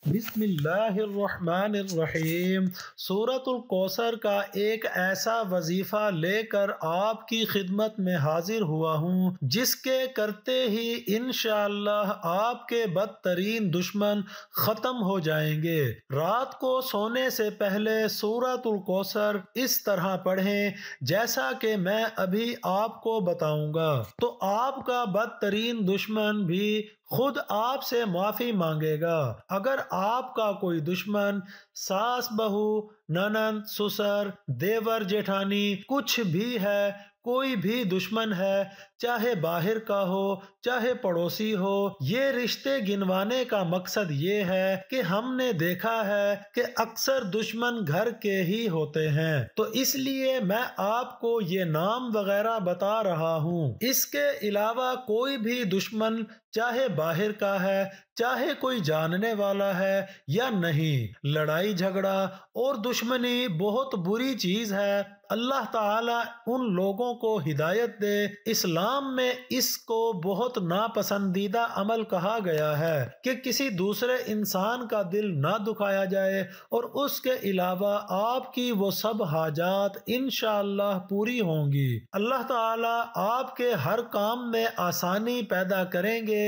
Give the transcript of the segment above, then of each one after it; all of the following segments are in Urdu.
بسم اللہ الرحمن الرحیم۔ سورۃ الکوثر کا ایک ایسا وظیفہ لے کر آپ کی خدمت میں حاضر ہوا ہوں جس کے کرتے ہی انشاءاللہ آپ کے بدترین دشمن ختم ہو جائیں گے۔ رات کو سونے سے پہلے سورۃ الکوثر اس طرح پڑھیں جیسا کہ میں ابھی آپ کو بتاؤں گا، تو آپ کا بدترین دشمن بھی خود آپ سے معافی مانگے گا۔ اگر آپ کا کوئی دشمن ساس بہو، ننند، سسر، دیور جیٹھانی کچھ بھی ہے، کوئی بھی دشمن ہے، چاہے باہر کا ہو چاہے پڑوسی ہو، یہ رشتے گنوانے کا مقصد یہ ہے کہ ہم نے دیکھا ہے کہ اکثر دشمن گھر کے ہی ہوتے ہیں، تو اس لیے میں آپ کو یہ نام وغیرہ بتا رہا ہوں۔ اس کے علاوہ کوئی بھی دشمن چاہے باہر کا ہے چاہے کوئی جاننے والا ہے یا نہیں، لڑائی جھگڑا اور دشمنی بہت بری چیز ہے۔ اللہ تعالیٰ ان لوگوں کو ہدایت دے۔ اسلام میں اس کو بہت ناپسندیدہ عمل کہا گیا ہے کہ کسی دوسرے انسان کا دل نہ دکھایا جائے، اور اس کے علاوہ آپ کی وہ سب حاجات انشاءاللہ پوری ہوں گی۔ اللہ تعالیٰ آپ کے ہر کام میں آسانی پیدا کریں گے۔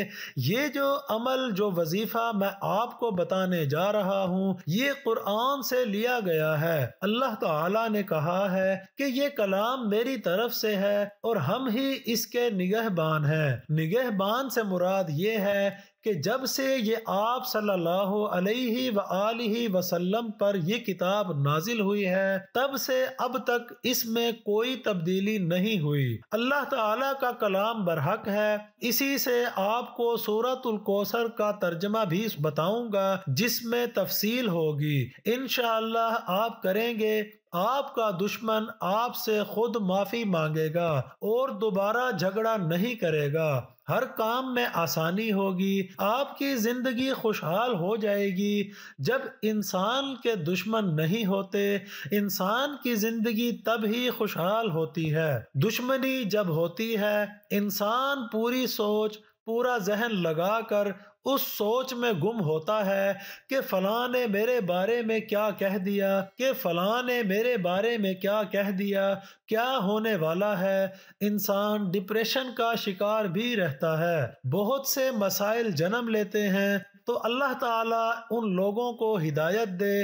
یہ جو عمل، جو وظیفہ میں آپ کو بتانے جا رہا ہوں، یہ قرآن سے لیا گیا ہے۔ اللہ تعالیٰ نے کہا ہے کہ یہ کلام میری طرف سے ہے اور ہم ہی اس کے نگہبان ہیں۔ نگہبان سے مراد یہ ہے کہ جب سے یہ آپ صلی اللہ علیہ وآلہ وسلم پر یہ کتاب نازل ہوئی ہے، تب سے اب تک اس میں کوئی تبدیلی نہیں ہوئی۔ اللہ تعالیٰ کا کلام برحق ہے۔ اسی سے آپ کو سورۃ الکوثر کا ترجمہ بھی بتاؤں گا جس میں تفصیل ہوگی۔ انشاءاللہ آپ کریں گے، آپ کا دشمن آپ سے خود معافی مانگے گا اور دوبارہ جھگڑا نہیں کرے گا۔ ہر کام میں آسانی ہوگی، آپ کی زندگی خوشحال ہو جائے گی۔ جب انسان کے دشمن نہیں ہوتے، انسان کی زندگی تب ہی خوشحال ہوتی ہے۔ دشمنی جب ہوتی ہے، انسان پوری سوچ، پورا ذہن لگا کر اس سوچ میں گم ہوتا ہے کہ فلاں نے میرے بارے میں کیا کہہ دیا، کہ فلاں نے میرے بارے میں کیا کہہ دیا، کیا ہونے والا ہے۔ انسان ڈپریشن کا شکار بھی رہتا ہے، بہت سے مسائل جنم لیتے ہیں۔ تو اللہ تعالیٰ ان لوگوں کو ہدایت دے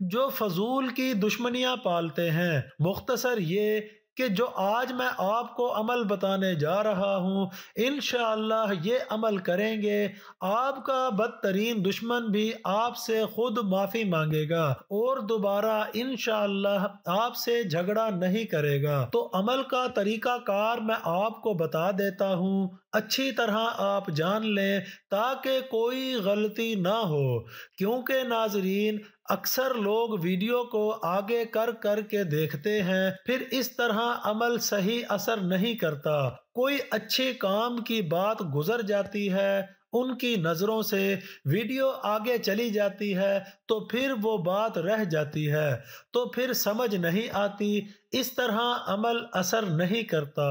جو فضول کی دشمنیاں پالتے ہیں۔ مختصر یہ کہ جو آج میں آپ کو عمل بتانے جا رہا ہوں، انشاءاللہ یہ عمل کریں گے، آپ کا بدترین دشمن بھی آپ سے خود معافی مانگے گا اور دوبارہ انشاءاللہ آپ سے جھگڑا نہیں کرے گا۔ تو عمل کا طریقہ کار میں آپ کو بتا دیتا ہوں، اچھی طرح آپ جان لیں تاکہ کوئی غلطی نہ ہو، کیونکہ ناظرین اکثر لوگ ویڈیو کو آگے کر کر کے دیکھتے ہیں، پھر اس طرح عمل صحیح اثر نہیں کرتا۔ کوئی اچھے کام کی بات گزر جاتی ہے، ان کی نظروں سے ویڈیو آگے چلی جاتی ہے تو پھر وہ بات رہ جاتی ہے، تو پھر سمجھ نہیں آتی، اس طرح عمل اثر نہیں کرتا۔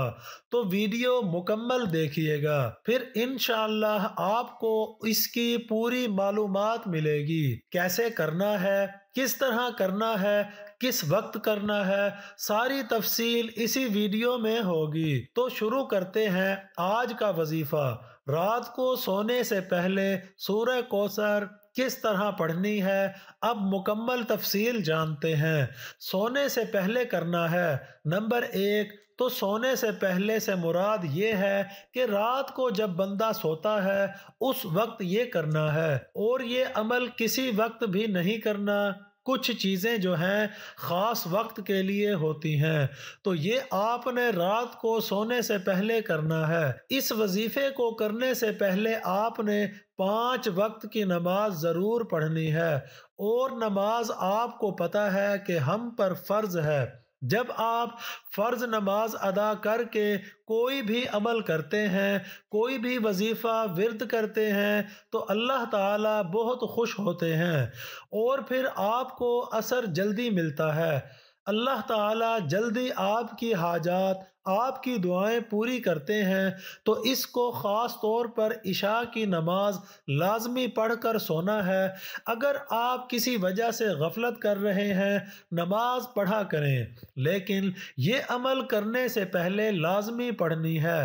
تو ویڈیو مکمل دیکھیے گا، پھر انشاءاللہ آپ کو اس کی پوری معلومات ملے گی، کیسے کرنا ہے، کس طرح کرنا ہے، کس وقت کرنا ہے، ساری تفصیل اسی ویڈیو میں ہوگی۔ تو شروع کرتے ہیں آج کا وظیفہ۔ رات کو سونے سے پہلے سورہ کوثر کس طرح پڑھنی ہے، اب مکمل تفصیل جانتے ہیں۔ سونے سے پہلے کرنا ہے۔ نمبر 1، تو سونے سے پہلے سے مراد یہ ہے کہ رات کو جب بندہ سوتا ہے اس وقت یہ کرنا ہے، اور یہ عمل کسی وقت بھی نہیں کرنا۔ کچھ چیزیں جو ہیں خاص وقت کے لیے ہوتی ہیں، تو یہ آپ نے رات کو سونے سے پہلے کرنا ہے۔ اس وظیفے کو کرنے سے پہلے آپ نے 5 وقت کی نماز ضرور پڑھنی ہے، اور نماز آپ کو پتہ ہے کہ ہم پر فرض ہے۔ جب آپ فرض نماز ادا کر کے کوئی بھی عمل کرتے ہیں، کوئی بھی وظیفہ ورد کرتے ہیں، تو اللہ تعالیٰ بہت خوش ہوتے ہیں، اور پھر آپ کو اثر جلدی ملتا ہے۔ اللہ تعالیٰ جلدی آپ کی حاجات آپ کی دعائیں پوری کرتے ہیں تو اس کو خاص طور پر عشاء کی نماز لازمی پڑھ کر سونا ہے۔ اگر آپ کسی وجہ سے غفلت کر رہے ہیں نماز پڑھا کریں، لیکن یہ عمل کرنے سے پہلے لازمی پڑھنی ہے،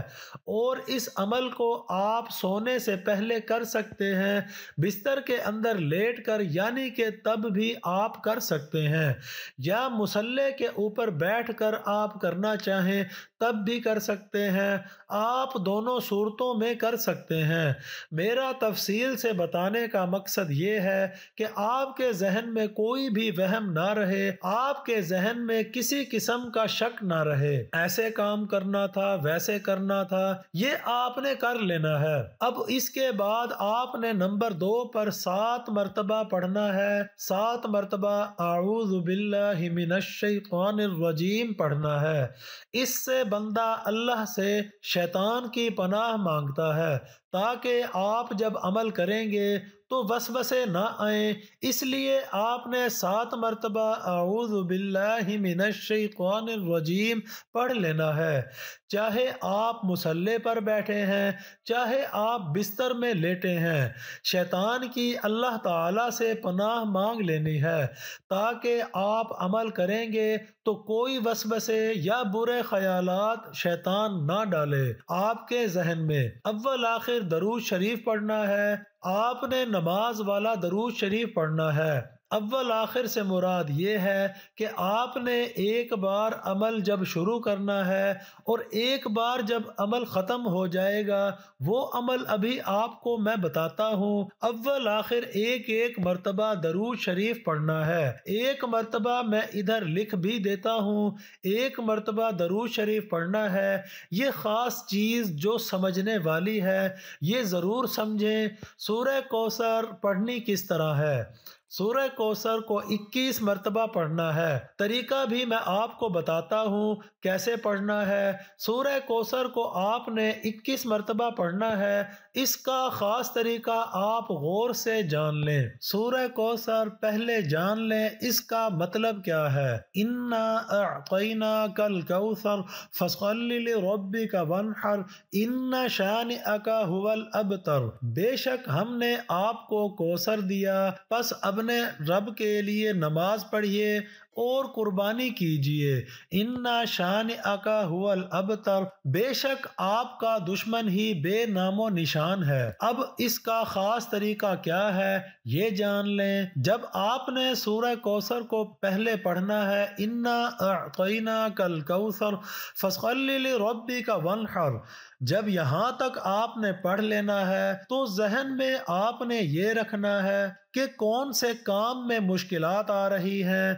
اور اس عمل کو آپ سونے سے پہلے کر سکتے ہیں، بستر کے اندر لیٹ کر یعنی کہ تب بھی آپ کر سکتے ہیں، یا مصلی کے اوپر بیٹھ کر آپ کرنا چاہیں تب بھی کر سکتے ہیں، آپ دونوں صورتوں میں کر سکتے ہیں۔ میرا تفصیل سے بتانے کا مقصد یہ ہے کہ آپ کے ذہن میں کوئی بھی وہم نہ رہے، آپ کے ذہن میں کسی قسم کا شک نہ رہے، ایسے کام کرنا تھا ویسے کرنا تھا، یہ آپ نے کر لینا ہے۔ اب اس کے بعد آپ نے نمبر 2 پر 7 مرتبہ پڑھنا ہے، 7 مرتبہ اعوذ باللہ من الشیطان الرجیم پڑھنا ہے۔ اس سے بندہ اللہ سے شیطان کی پناہ مانگتا ہے تاکہ آپ جب عمل کریں گے تو وسوسے نہ آئیں، اس لیے آپ نے 7 مرتبہ اعوذ باللہ من الشیطان الرجیم پڑھ لینا ہے، چاہے آپ مصلی پر بیٹھے ہیں چاہے آپ بستر میں لیٹے ہیں۔ شیطان کی اللہ تعالیٰ سے پناہ مانگ لینی ہے تاکہ آپ عمل کریں گے تو کوئی وسوسے یا برے خیالات شیطان نہ ڈالے آپ کے ذہن میں۔ اول آخر درود شریف پڑھنا ہے، آپ نے نماز والا درود شریف پڑھنا ہے۔ اول آخر سے مراد یہ ہے کہ آپ نے ایک بار عمل جب شروع کرنا ہے اور ایک بار جب عمل ختم ہو جائے گا، وہ عمل ابھی آپ کو میں بتاتا ہوں۔ اول آخر ایک ایک مرتبہ درود شریف پڑھنا ہے، ایک مرتبہ میں ادھر لکھ بھی دیتا ہوں، ایک مرتبہ درود شریف پڑھنا ہے۔ یہ خاص چیز جو سمجھنے والی ہے یہ ضرور سمجھیں۔ سورہ کوثر پڑھنی کس طرح ہے؟ سورہ کوثر کو 21 مرتبہ پڑھنا ہے، طریقہ بھی میں آپ کو بتاتا ہوں کیسے پڑھنا ہے۔ سورہ کوثر کو آپ نے 21 مرتبہ پڑھنا ہے، اس کا خاص طریقہ آپ غور سے جان لیں۔ سورہ کوثر پہلے جان لیں اس کا مطلب کیا ہے۔ انا اعطیناک الکوثر فصل لربک وانحر ان شانئک ھو الابتر، بے شک ہم نے آپ کو کوثر دیا، پس اپنے رب کے لیے نماز پڑھیے اور قربانی کیجیے۔ انا شانئک ھو الابتر، بے شک آپ کا دشمن ہی بے نام و نشان ہے۔ اب اس کا خاص طریقہ کیا ہے یہ جان لیں۔ جب آپ نے سورہ کوثر کو پہلے پڑھنا ہے انا اعطیناک الکوثر فصل لربک وانحر، جب یہاں تک آپ نے پڑھ لینا ہے تو ذہن میں آپ نے یہ رکھنا ہے کہ کون سے کام میں مشکلات آ رہی ہیں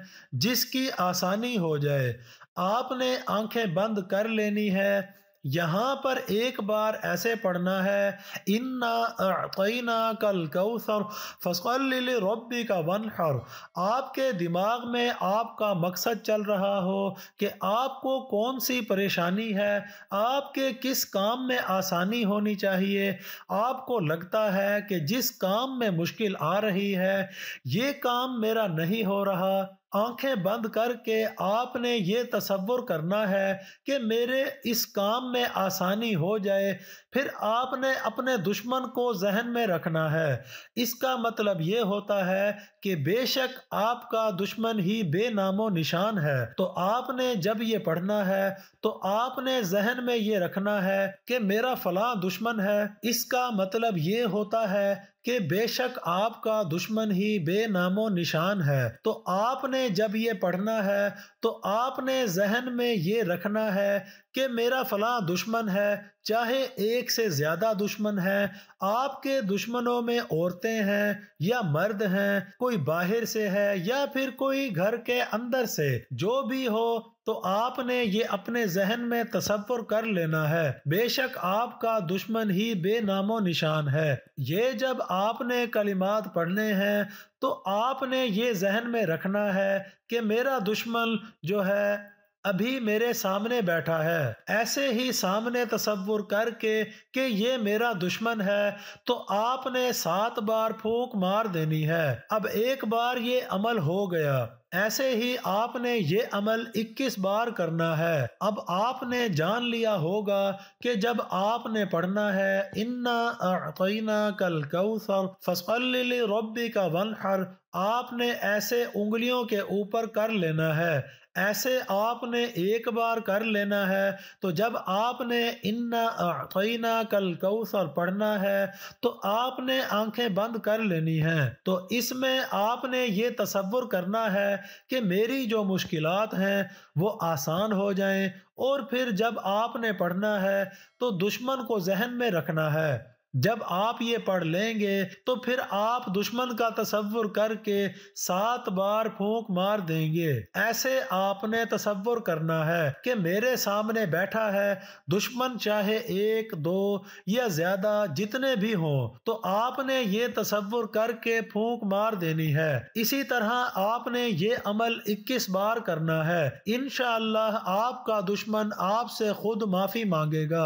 جس کی آسانی ہو جائے۔ آپ نے آنکھیں بند کر لینی ہے، یہاں پر ایک بار ایسے پڑھنا ہے انا اعطیناک الکوثر فصل لربک وانحر، آپ کے دماغ میں آپ کا مقصد چل رہا ہو کہ آپ کو کون سی پریشانی ہے، آپ کے کس کام میں آسانی ہونی چاہیے، آپ کو لگتا ہے کہ جس کام میں مشکل آ رہی ہے یہ کام میرا نہیں ہو رہا، آنکھیں بند کر کے آپ نے یہ تصور کرنا ہے کہ میرے اس کام میں آسانی ہو جائے، پھر آپ نے اپنے دشمن کو ذہن میں رکھنا ہے۔ اس کا مطلب یہ ہوتا ہے کہ بے شک آپ کا دشمن ہی بے نام و نشان ہے۔ تو آپ نے جب یہ پڑھنا ہے تو آپ نے ذہن میں یہ رکھنا ہے کہ میرا فلاں دشمن ہے، اس کا مطلب یہ ہوتا ہے کہ بے شک آپ کا دشمن ہی بے نام و نشان ہے۔ تو آپ نے جب یہ پڑھنا ہے تو آپ نے ذہن میں یہ رکھنا ہے کہ میرا فلاں دشمن ہے، چاہے ایک سے زیادہ دشمن ہے، آپ کے دشمنوں میں عورتیں ہیں یا مرد ہیں، کوئی باہر سے ہے یا پھر کوئی گھر کے اندر سے، جو بھی ہو تو آپ نے یہ اپنے ذہن میں تصور کر لینا ہے بے شک آپ کا دشمن ہی بے نام و نشان ہے۔ یہ جب آپ نے کلمات پڑھنے ہیں تو آپ نے یہ ذہن میں رکھنا ہے کہ میرا دشمن جو ہے ابھی میرے سامنے بیٹھا ہے، ایسے ہی سامنے تصور کر کے کہ یہ میرا دشمن ہے تو آپ نے 7 بار پھونک مار دینی ہے۔ اب ایک بار یہ عمل ہو گیا، ایسے ہی آپ نے یہ عمل 21 بار کرنا ہے۔ اب آپ نے جان لیا ہوگا کہ جب آپ نے پڑھنا ہے اِنَّا أَعْطَيْنَاكَ الْكَوْثَرَ فَصَلِّ لِرَبِّكَ وَانْحَرْ، آپ نے ایسے انگلیوں کے اوپر کر لینا ہے، ایسے آپ نے ایک بار کر لینا ہے۔ تو جب آپ نے اِنَّا أَعْطَيْنَاكَ الْكَوْثَرَ پڑھنا ہے تو آپ نے آنکھیں بند کر لینی ہیں۔ تو اس میں آپ نے یہ تصور کرنا ہے کہ میری جو مشکلات ہیں وہ آسان ہو جائیں، اور پھر جب آپ نے پڑھنا ہے تو دشمن کو ذہن میں رکھنا ہے۔ جب آپ یہ پڑھ لیں گے تو پھر آپ دشمن کا تصور کر کے 7 بار پھونک مار دیں گے۔ ایسے آپ نے تصور کرنا ہے کہ میرے سامنے بیٹھا ہے، دشمن چاہے 1 2 یا زیادہ جتنے بھی ہوں، تو آپ نے یہ تصور کر کے پھونک مار دینی ہے۔ اسی طرح آپ نے یہ عمل 21 بار کرنا ہے۔ انشاءاللہ آپ کا دشمن آپ سے خود معافی مانگے گا،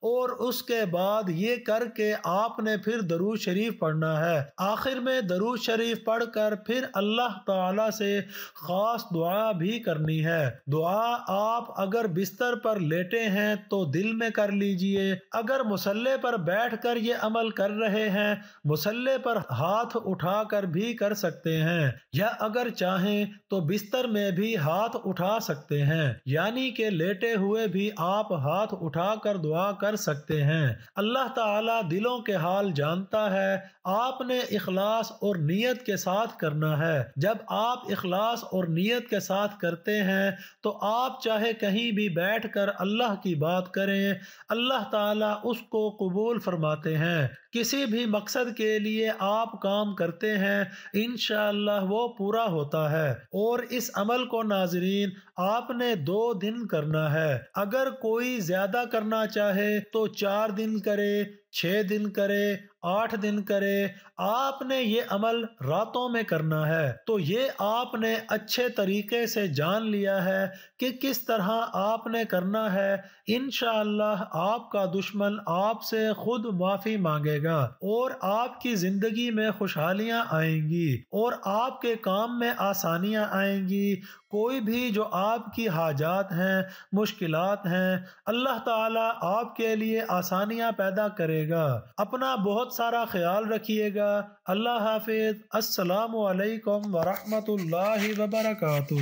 اور اس کے بعد یہ کر کے آپ نے پھر درود شریف پڑھنا ہے۔ آخر میں درود شریف پڑھ کر پھر اللہ تعالی سے خاص دعا بھی کرنی ہے۔ دعا آپ اگر بستر پر لیٹے ہیں تو دل میں کر لیجئے، اگر مصلی پر بیٹھ کر یہ عمل کر رہے ہیں مصلی پر ہاتھ اٹھا کر بھی کر سکتے ہیں، یا اگر چاہیں تو بستر میں بھی ہاتھ اٹھا سکتے ہیں، یعنی کہ لیٹے ہوئے بھی آپ ہاتھ اٹھا کر دعا کر سکتے ہیں۔ اللہ تعالیٰ دلوں کے حال جانتا ہے، آپ نے اخلاص اور نیت کے ساتھ کرنا ہے۔ جب آپ اخلاص اور نیت کے ساتھ کرتے ہیں تو آپ چاہے کہیں بھی بیٹھ کر اللہ کی بات کریں، اللہ تعالیٰ اس کو قبول فرماتے ہیں۔ کسی بھی مقصد کے لیے آپ کام کرتے ہیں انشاءاللہ وہ پورا ہوتا ہے۔ اور اس عمل کو ناظرین آپ نے 2 دن کرنا ہے۔ اگر کوئی زیادہ کرنا چاہے تو 4 دن کرے، 6 دن کرے، 8 دن کرے۔ آپ نے یہ عمل راتوں میں کرنا ہے۔ تو یہ آپ نے اچھے طریقے سے جان لیا ہے کہ کس طرح آپ نے کرنا ہے۔ انشاءاللہ آپ کا دشمن آپ سے خود معافی مانگے گا، اور آپ کی زندگی میں خوشحالیاں آئیں گی، اور آپ کے کام میں آسانیاں آئیں گی۔ کوئی بھی جو آپ کی حاجات ہیں، مشکلات ہیں، اللہ تعالیٰ آپ کے لیے آسانیاں پیدا کرے گا۔ اپنا بہت سارا خیال رکھیے گا۔ اللہ حافظ۔ السلام علیکم ورحمۃ اللہ وبرکاتہ۔